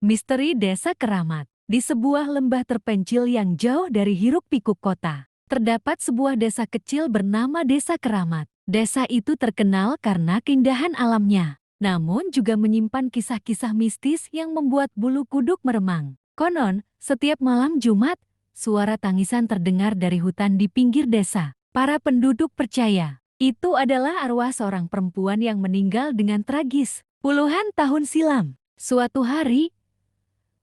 Misteri Desa Keramat. Di sebuah lembah terpencil yang jauh dari hiruk-pikuk kota, terdapat sebuah desa kecil bernama Desa Keramat. Desa itu terkenal karena keindahan alamnya, namun juga menyimpan kisah-kisah mistis yang membuat bulu kuduk meremang. Konon, setiap malam Jumat, suara tangisan terdengar dari hutan di pinggir desa. Para penduduk percaya, itu adalah arwah seorang perempuan yang meninggal dengan tragis puluhan tahun silam. Suatu hari,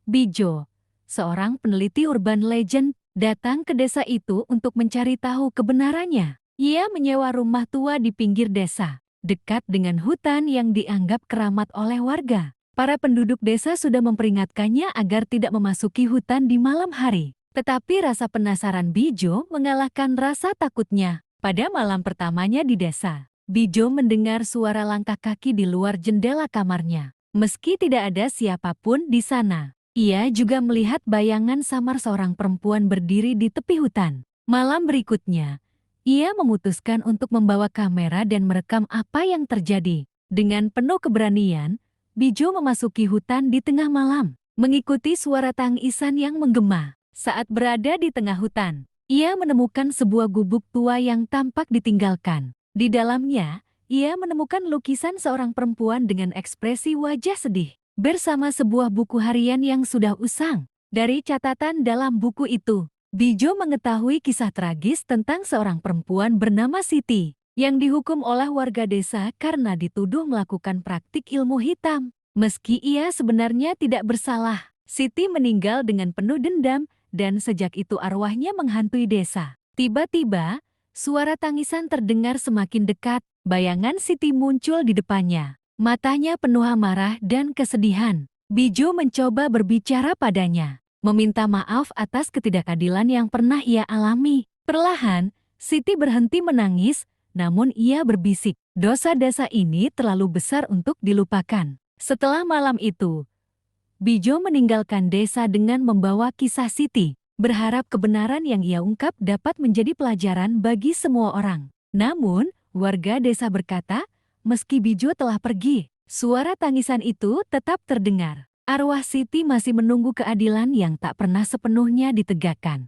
Bijo, seorang peneliti urban legend, datang ke desa itu untuk mencari tahu kebenarannya. Ia menyewa rumah tua di pinggir desa, dekat dengan hutan yang dianggap keramat oleh warga. Para penduduk desa sudah memperingatkannya agar tidak memasuki hutan di malam hari. Tetapi rasa penasaran Bijo mengalahkan rasa takutnya. Pada malam pertamanya di desa, Bijo mendengar suara langkah kaki di luar jendela kamarnya. Meski tidak ada siapapun di sana, ia juga melihat bayangan samar seorang perempuan berdiri di tepi hutan. Malam berikutnya, ia memutuskan untuk membawa kamera dan merekam apa yang terjadi. Dengan penuh keberanian, Bijo memasuki hutan di tengah malam, mengikuti suara tangisan yang menggema. Saat berada di tengah hutan, ia menemukan sebuah gubuk tua yang tampak ditinggalkan. Di dalamnya, ia menemukan lukisan seorang perempuan dengan ekspresi wajah sedih, bersama sebuah buku harian yang sudah usang. Dari catatan dalam buku itu, Bijo mengetahui kisah tragis tentang seorang perempuan bernama Siti, yang dihukum oleh warga desa karena dituduh melakukan praktik ilmu hitam. Meski ia sebenarnya tidak bersalah, Siti meninggal dengan penuh dendam, dan sejak itu arwahnya menghantui desa. Tiba-tiba, suara tangisan terdengar semakin dekat, bayangan Siti muncul di depannya. Matanya penuh amarah dan kesedihan. Bijo mencoba berbicara padanya, meminta maaf atas ketidakadilan yang pernah ia alami. Perlahan, Siti berhenti menangis, namun ia berbisik, dosa desa ini terlalu besar untuk dilupakan. Setelah malam itu, Bijo meninggalkan desa dengan membawa kisah Siti, berharap kebenaran yang ia ungkap dapat menjadi pelajaran bagi semua orang. Namun, warga desa berkata, meski Bijo telah pergi, suara tangisan itu tetap terdengar. Arwah Siti masih menunggu keadilan yang tak pernah sepenuhnya ditegakkan.